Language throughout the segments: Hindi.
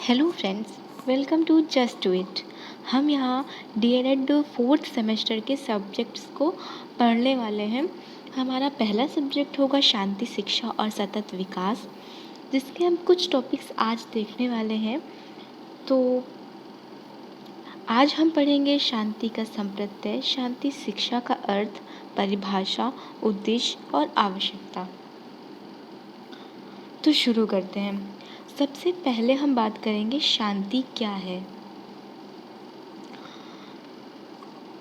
Hello friends, welcome to just do it. हम यहाँ डीएलएड फोर्थ सेमेस्टर के सब्जेक्ट्स को पढ़ने वाले हैं। हमारा पहला सब्जेक्ट होगा शांति, शिक्षा और सतत विकास, जिसके हम कुछ टॉपिक्स आज देखने वाले हैं। तो आज हम पढ़ेंगे शांति का संप्रत्यय, शांति शिक्षा का अर्थ, परिभाषा, उद्देश्य और आवश्यकता। तो शुरू करते हैं। सबसे पहले हम बात करेंगे शांति क्या है।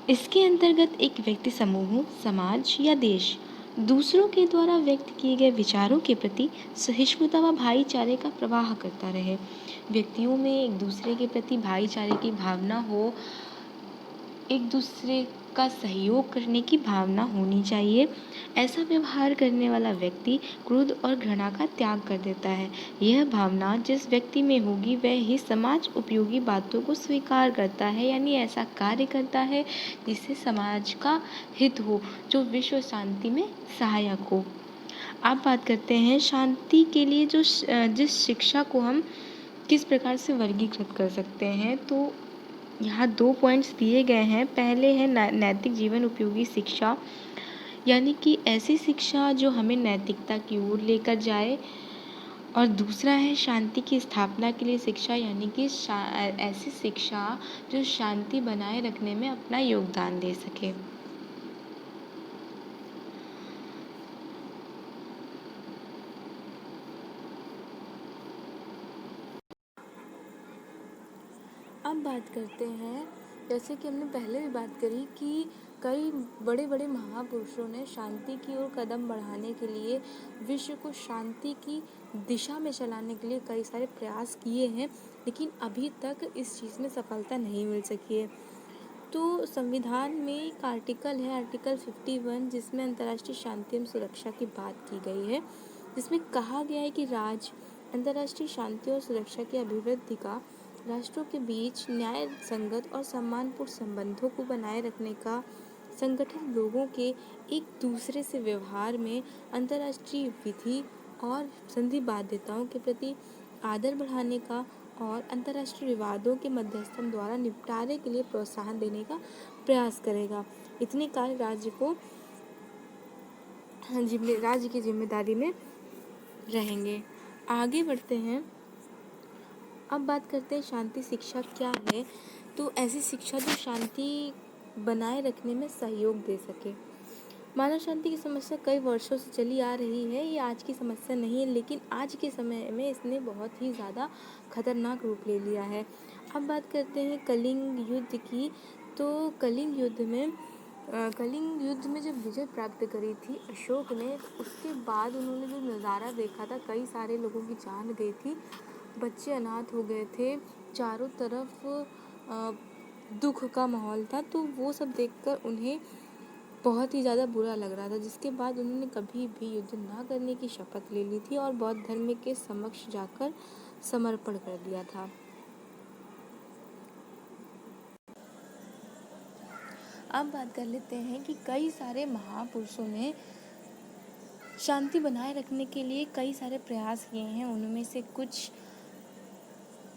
इसके अंतर्गत एक व्यक्ति समूह, समाज या देश दूसरों के द्वारा व्यक्त किए गए विचारों के प्रति सहिष्णुता व भाईचारे का प्रवाह करता रहे। व्यक्तियों में एक दूसरे के प्रति भाईचारे की भावना हो, एक दूसरे का सहयोग करने की भावना होनी चाहिए। ऐसा व्यवहार करने वाला व्यक्ति क्रोध और घृणा का त्याग कर देता है। यह भावना जिस व्यक्ति में होगी वह ही समाज उपयोगी बातों को स्वीकार करता है, यानी ऐसा कार्य करता है जिससे समाज का हित हो, जो विश्व शांति में सहायक हो। अब बात करते हैं शांति के लिए जिस शिक्षा को हम किस प्रकार से वर्गीकृत कर सकते हैं। तो यहाँ 2 पॉइंट्स दिए गए हैं। पहले है नैतिक जीवन उपयोगी शिक्षा, यानी कि ऐसी शिक्षा जो हमें नैतिकता की ओर लेकर जाए, और दूसरा है शांति की स्थापना के लिए शिक्षा, यानी कि ऐसी शिक्षा जो शांति बनाए रखने में अपना योगदान दे सके। अब बात करते हैं, जैसे कि हमने पहले भी बात करी कि कई बड़े बड़े महापुरुषों ने शांति की ओर कदम बढ़ाने के लिए, विश्व को शांति की दिशा में चलाने के लिए कई सारे प्रयास किए हैं, लेकिन अभी तक इस चीज़ में सफलता नहीं मिल सकी है। तो संविधान में एक आर्टिकल है, आर्टिकल 51, जिसमें अंतर्राष्ट्रीय शांति एवं सुरक्षा की बात की गई है, जिसमें कहा गया है कि राज्य अंतर्राष्ट्रीय शांति और सुरक्षा की अभिवृद्धि का राष्ट्रों के बीच न्याय संगत और सम्मानपूर्ण संबंधों को बनाए रखने का, संगठित लोगों के एक दूसरे से व्यवहार में अंतर्राष्ट्रीय विधि और संधि बाध्यताओं के प्रति आदर बढ़ाने का, और अंतर्राष्ट्रीय विवादों के मध्यस्थों द्वारा निपटारे के लिए प्रोत्साहन देने का प्रयास करेगा। इतने कार्य राज्य की जिम्मेदारी में रहेंगे। आगे बढ़ते हैं। अब बात करते हैं शांति शिक्षा क्या है। तो ऐसी शिक्षा जो शांति बनाए रखने में सहयोग दे सके। मानव शांति की समस्या कई वर्षों से चली आ रही है। ये आज की समस्या नहीं है, लेकिन आज के समय में इसने बहुत ही ज़्यादा खतरनाक रूप ले लिया है। अब बात करते हैं कलिंग युद्ध की। तो कलिंग युद्ध में जब विजय प्राप्त करी थी अशोक ने, उसके बाद उन्होंने जो नज़ारा देखा था, कई सारे लोगों की जान गई थी, बच्चे अनाथ हो गए थे, चारों तरफ दुख का माहौल था। तो वो सब देखकर उन्हें बहुत ही ज़्यादा बुरा लग रहा था, जिसके बाद उन्होंने कभी भी युद्ध ना करने की शपथ ले ली थी और बौद्ध धर्म के समक्ष जाकर समर्पण कर दिया था। अब बात कर लेते हैं कि कई सारे महापुरुषों ने शांति बनाए रखने के लिए कई सारे प्रयास किए हैं। उनमें से कुछ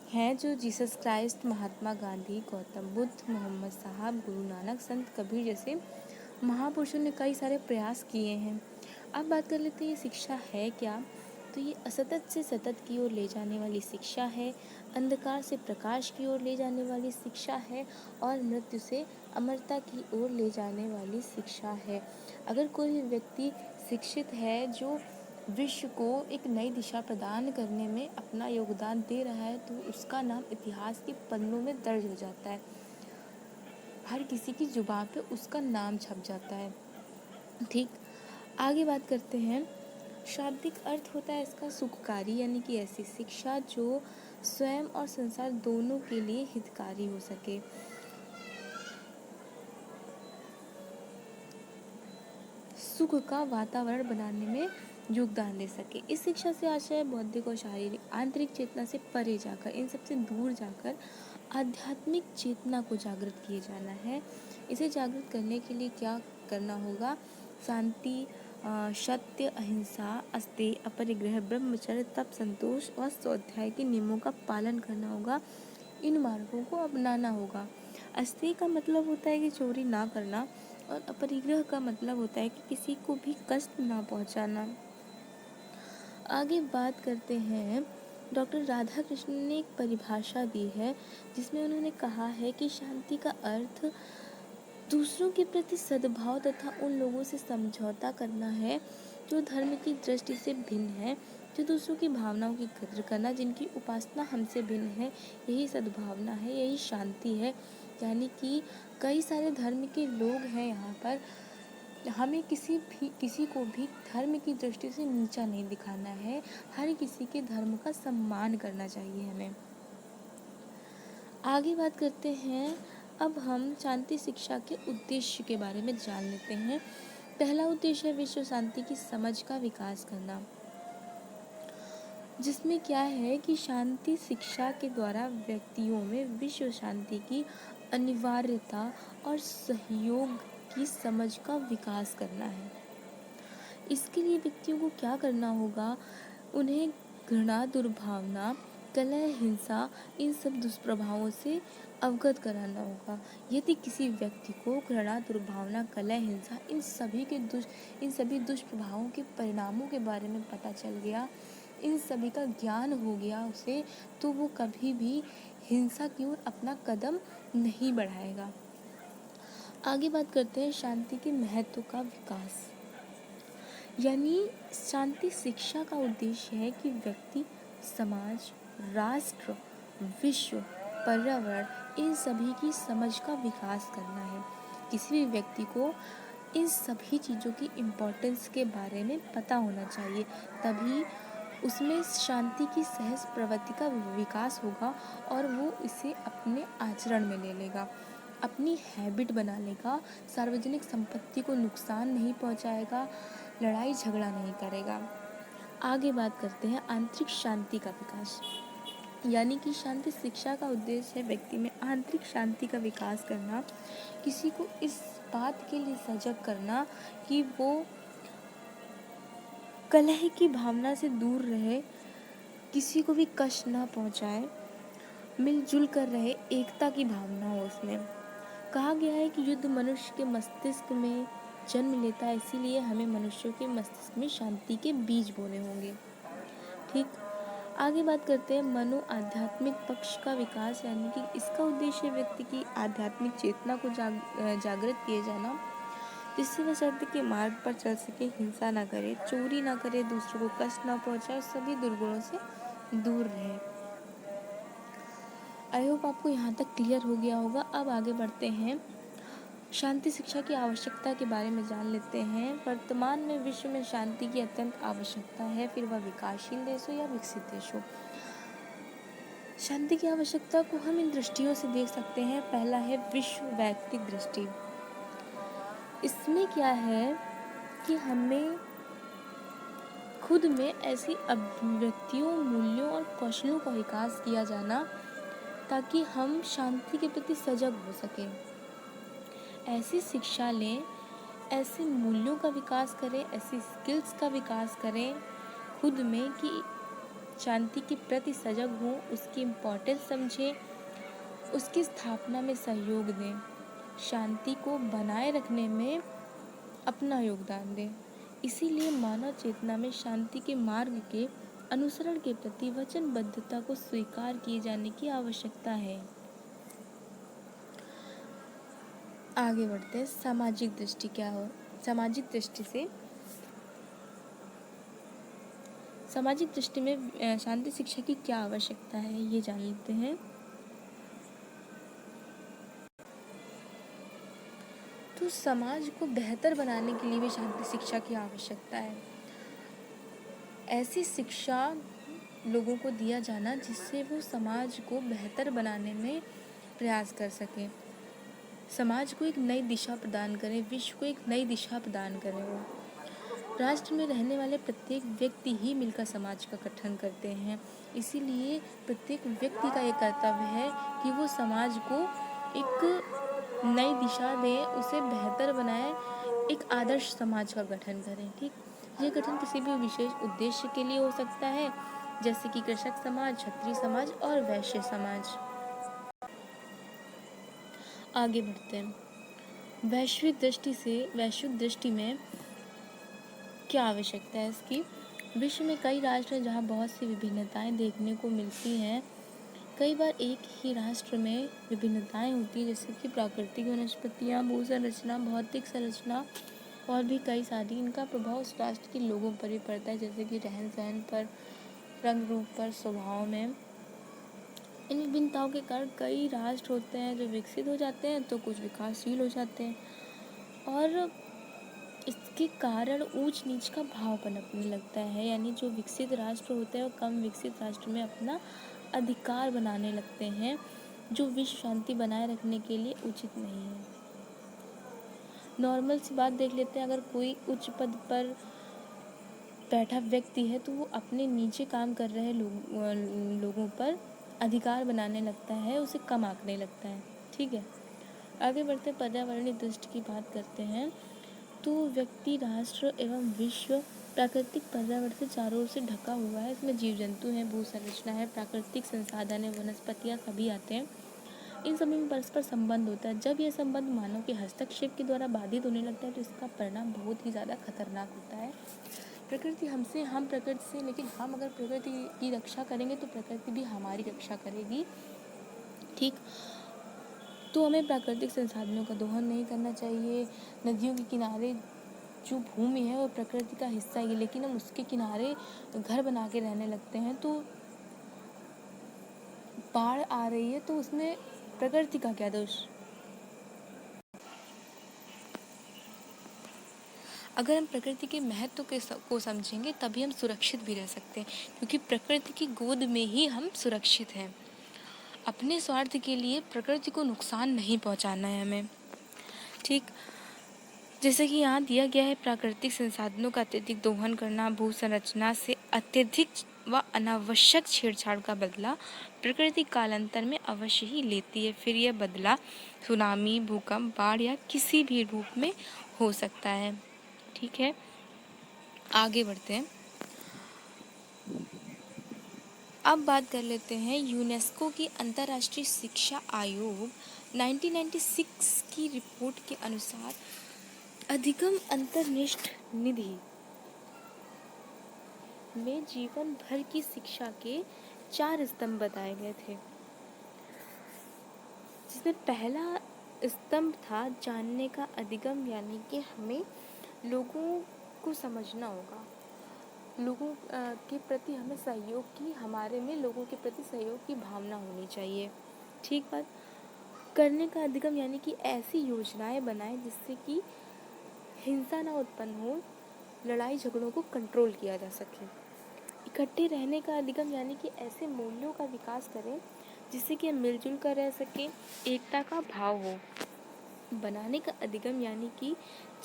हैं जो जीसस क्राइस्ट, महात्मा गांधी, गौतम बुद्ध, मोहम्मद साहब, गुरु नानक, संत कबीर जैसे महापुरुषों ने कई सारे प्रयास किए हैं। अब बात कर लेते हैं ये शिक्षा है क्या। तो ये असतत से सतत की ओर ले जाने वाली शिक्षा है, अंधकार से प्रकाश की ओर ले जाने वाली शिक्षा है, और मृत्यु से अमरता की ओर ले जाने वाली शिक्षा है। अगर कोई व्यक्ति शिक्षित है जो विश्व को एक नई दिशा प्रदान करने में अपना योगदान दे रहा है, तो उसका नाम इतिहास के पन्नों में दर्ज हो जाता है। हर किसी की जुबान पे उसका नाम छप जाता है। ठीक, आगे बात करते हैं। शाब्दिक अर्थ होता है इसका सुखकारी, यानी कि ऐसी शिक्षा जो स्वयं और संसार दोनों के लिए हितकारी हो सके। सुख का वातावरण बनाने में योगदान दे सके। इस शिक्षा से आशय बौद्धिक और शारीरिक आंतरिक चेतना से परे जाकर, इन सबसे दूर जाकर आध्यात्मिक चेतना को जागृत किए जाना है। इसे जागृत करने के लिए क्या करना होगा? शांति सत्य, अहिंसा, अस्तेय, अपरिग्रह, ब्रह्मचर्य, तप, संतोष और स्वाध्याय के नियमों का पालन करना होगा। इन मार्गों को अपनाना होगा। अस्तेय का मतलब होता है कि चोरी ना करना, और अपरिग्रह का मतलब होता है कि किसी को भी कष्ट ना पहुंचाना। आगे बात करते हैं, डॉक्टर राधा कृष्ण ने एक परिभाषा दी है जिसमें उन्होंने कहा है कि शांति का अर्थ दूसरों के प्रति सद्भाव तथा उन लोगों से समझौता करना है जो धर्म की दृष्टि से भिन्न है, जो दूसरों की भावनाओं की कद्र करना, जिनकी उपासना हमसे भिन्न है। यही सद्भावना है, यही शांति है। यानी कि कई सारे धर्म के लोग हैं यहाँ पर, हमें किसी को भी धर्म की दृष्टि से नीचा नहीं दिखाना है। हर किसी के धर्म का सम्मान करना चाहिए हमें। आगे बात करते हैं, अब हम शांति शिक्षा के उद्देश्य के बारे में जान लेते हैं। पहला उद्देश्य है विश्व शांति की समझ का विकास करना, जिसमें क्या है कि शांति शिक्षा के द्वारा व्यक्तियों में विश्व शांति की अनिवार्यता और सहयोग की समझ का विकास करना है। इसके लिए व्यक्तियों को क्या करना होगा, उन्हें घृणा, दुर्भावना, कलह, हिंसा, इन सब दुष्प्रभावों से अवगत कराना होगा। यदि किसी व्यक्ति को घृणा, दुर्भावना, कलह, हिंसा, इन सभी दुष्प्रभावों के परिणामों के बारे में पता चल गया, इन सभी का ज्ञान हो गया उसे, तो वो कभी भी हिंसा की ओर अपना कदम नहीं बढ़ाएगा। आगे बात करते हैं शांति के महत्व का विकास। यानी शांति शिक्षा का उद्देश्य है कि व्यक्ति, समाज, राष्ट्र, विश्व, पर्यावरण, इन सभी की समझ का विकास करना है। किसी भी व्यक्ति को इन सभी चीज़ों की इम्पोर्टेंस के बारे में पता होना चाहिए, तभी उसमें शांति की सहज प्रवृत्ति का विकास होगा और वो इसे अपने आचरण में ले लेगा, अपनी हैबिट बना लेगा, सार्वजनिक संपत्ति को नुकसान नहीं पहुंचाएगा, लड़ाई झगड़ा नहीं करेगा। आगे बात करते हैं आंतरिक शांति का विकास। यानी कि शांति शिक्षा का उद्देश्य है व्यक्ति में आंतरिक शांति का विकास करना, किसी को इस बात के लिए सजग करना कि वो कलह की भावना से दूर रहे, किसी को भी कष्ट ना पहुंचाए, मिलजुल कर रहे, एकता की भावना हो उसमें। कहा गया है कि युद्ध मनुष्य के मस्तिष्क में जन्म लेता है, इसीलिए हमें मनुष्यों के मस्तिष्क में शांति के बीज बोने होंगे। ठीक, आगे बात करते हैं मनो आध्यात्मिक पक्ष का विकास। यानी कि इसका उद्देश्य व्यक्ति की आध्यात्मिक चेतना को जागृत किए जाना, जिससे वह सत्य के मार्ग पर चल सके, हिंसा ना करे, चोरी ना करे, दूसरों को कष्ट ना पहुंचाए, सभी दुर्गुणों से दूर रहे। आई होप आपको यहाँ तक क्लियर हो गया होगा। अब आगे बढ़ते हैं, शांति शिक्षा की आवश्यकता के बारे में जान लेते हैं। वर्तमान में विश्व में शांति की अत्यंत आवश्यकता है, फिर वह विकासशील देश हो या विकसित देश हो। शांति की आवश्यकता को हम इन दृष्टियों से देख सकते हैं। पहला है विश्व वैयक्तिक दृष्टि। इसमें क्या है कि हमें खुद में ऐसी अभिव्यक्तियों, मूल्यों और कौशलों का विकास किया जाना, ताकि हम शांति के प्रति सजग हो सकें। ऐसी शिक्षा लें, ऐसे मूल्यों का विकास करें, ऐसी स्किल्स का विकास करें खुद में कि शांति के प्रति सजग हों, उसकी इम्पोर्टेंस समझें, उसकी स्थापना में सहयोग दें, शांति को बनाए रखने में अपना योगदान दें। इसीलिए मानव चेतना में शांति के मार्ग के अनुसरण के प्रति वचनबद्धता को स्वीकार किए जाने की आवश्यकता है। आगे बढ़ते हैं, सामाजिक दृष्टि क्या हो। सामाजिक दृष्टि में शांति शिक्षा की क्या आवश्यकता है, ये जान लेते हैं। तो समाज को बेहतर बनाने के लिए भी शांति शिक्षा की आवश्यकता है। ऐसी शिक्षा लोगों को दिया जाना जिससे वो समाज को बेहतर बनाने में प्रयास कर सकें, समाज को एक नई दिशा प्रदान करें, विश्व को एक नई दिशा प्रदान करें। वो राष्ट्र में रहने वाले प्रत्येक व्यक्ति ही मिलकर समाज का गठन करते हैं। इसीलिए प्रत्येक व्यक्ति का ये कर्तव्य है कि वो समाज को एक नई दिशा दे, उसे बेहतर बनाए, एक आदर्श समाज का गठन करें। ठीक, ये गठन किसी भी विशेष उद्देश्य के लिए हो सकता है, जैसे कि कृषक समाज, क्षत्रिय समाज और वैश्य समाज। आगे बढ़ते हैं। वैश्विक दृष्टि में क्या आवश्यकता है इसकी? विश्व में कई राष्ट्र हैं जहाँ बहुत सी विभिन्नताएं देखने को मिलती हैं। कई बार एक ही राष्ट्र में विभिन्नताएं होती हैं, जैसे कि प्राकृतिक वनस्पतियाँ, भू संरचना, भौतिक संरचना और भी कई सारी। इनका प्रभाव उस राष्ट्र के लोगों पर भी पड़ता है, जैसे कि रहन सहन पर, रंग रूप पर, स्वभाव में। इन विभिन्नताओं के कारण कई राष्ट्र होते हैं जो विकसित हो जाते हैं तो कुछ विकासशील हो जाते हैं, और इसके कारण ऊंच नीच का भाव पनपने लगता है। यानी जो विकसित राष्ट्र होते हैं वो कम विकसित राष्ट्र में अपना अधिकार बनाने लगते हैं, जो विश्व शांति बनाए रखने के लिए उचित नहीं है। नॉर्मल सी बात देख लेते हैं। अगर कोई उच्च पद पर बैठा व्यक्ति है तो वो अपने नीचे काम कर रहे लोगों पर अधिकार बनाने लगता है, उसे कम आंकने लगता है। ठीक है, आगे बढ़ते पर्यावरणीय दृष्टि की बात करते हैं। तो व्यक्ति, राष्ट्र एवं विश्व प्राकृतिक पर्यावरण से चारों ओर से ढका हुआ है। इसमें जीव जंतु हैं, भू संरचना है, प्राकृतिक संसाधन है, वनस्पतियाँ सभी आते हैं। इन सभी में परस्पर संबंध होता है। जब यह संबंध मानव के हस्तक्षेप के द्वारा बाधित होने लगता है तो इसका परिणाम बहुत ही ज़्यादा खतरनाक होता है। प्रकृति हमसे, हम प्रकृति से, लेकिन हम अगर प्रकृति की रक्षा करेंगे तो प्रकृति भी हमारी रक्षा करेगी। ठीक, तो हमें प्राकृतिक संसाधनों का दोहन नहीं करना चाहिए। नदियों के किनारे जो भूमि है वो प्रकृति का हिस्सा ही है, लेकिन हम उसके किनारे घर बना के रहने लगते हैं तो बाढ़ आ रही है तो उसमें प्रकृति का क्या दोष? अगर हम प्रकृति के महत्व को समझेंगे तभी हम सुरक्षित भी रह सकते हैं, क्योंकि प्रकृति की गोद में ही हम सुरक्षित हैं। अपने स्वार्थ के लिए प्रकृति को नुकसान नहीं पहुंचाना है हमें। ठीक, जैसे कि यहाँ दिया गया है, प्राकृतिक संसाधनों का अत्यधिक दोहन करना, भू संरचना से अत्यधिक व अनावश्यक छेड़छाड़ का बदला प्रकृति कालांतर में अवश्य ही लेती है। फिर यह बदला सुनामी, भूकंप, बाढ़ या किसी भी रूप में हो सकता है। ठीक है, आगे बढ़ते हैं। अब बात कर लेते हैं यूनेस्को की अंतर्राष्ट्रीय शिक्षा आयोग 1996 की रिपोर्ट के अनुसार अधिगम अंतर्निष्ठ निधि में जीवन भर की शिक्षा के 4 स्तंभ बताए गए थे, जिसमें पहला स्तंभ था जानने का अधिगम, यानी कि हमें लोगों को समझना होगा, लोगों के प्रति हमें सहयोग की, हमारे में लोगों के प्रति सहयोग की भावना होनी चाहिए। ठीक बात। करने का अधिगम यानी कि ऐसी योजनाएं बनाएं जिससे कि हिंसा ना उत्पन्न हो, लड़ाई झगड़ों को कंट्रोल किया जा सके। इकट्ठे रहने का अधिगम यानी कि ऐसे मूल्यों का विकास करें जिससे कि हम मिलजुल कर रह सकें, एकता का भाव हो। बनाने का अधिगम यानी कि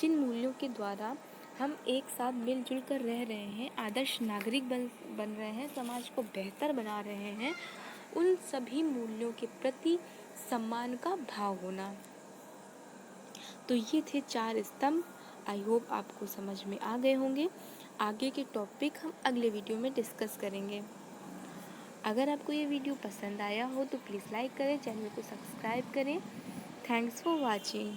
जिन मूल्यों के द्वारा हम एक साथ मिलजुल कर रह रहे हैं, आदर्श नागरिक बन रहे हैं, समाज को बेहतर बना रहे हैं, उन सभी मूल्यों के प्रति सम्मान का भाव होना। तो ये थे 4 स्तंभ। आई होप आपको समझ में आ गए होंगे। आगे के टॉपिक हम अगले वीडियो में डिस्कस करेंगे। अगर आपको ये वीडियो पसंद आया हो तो प्लीज़ लाइक करें, चैनल को सब्सक्राइब करें। Thanks for watching.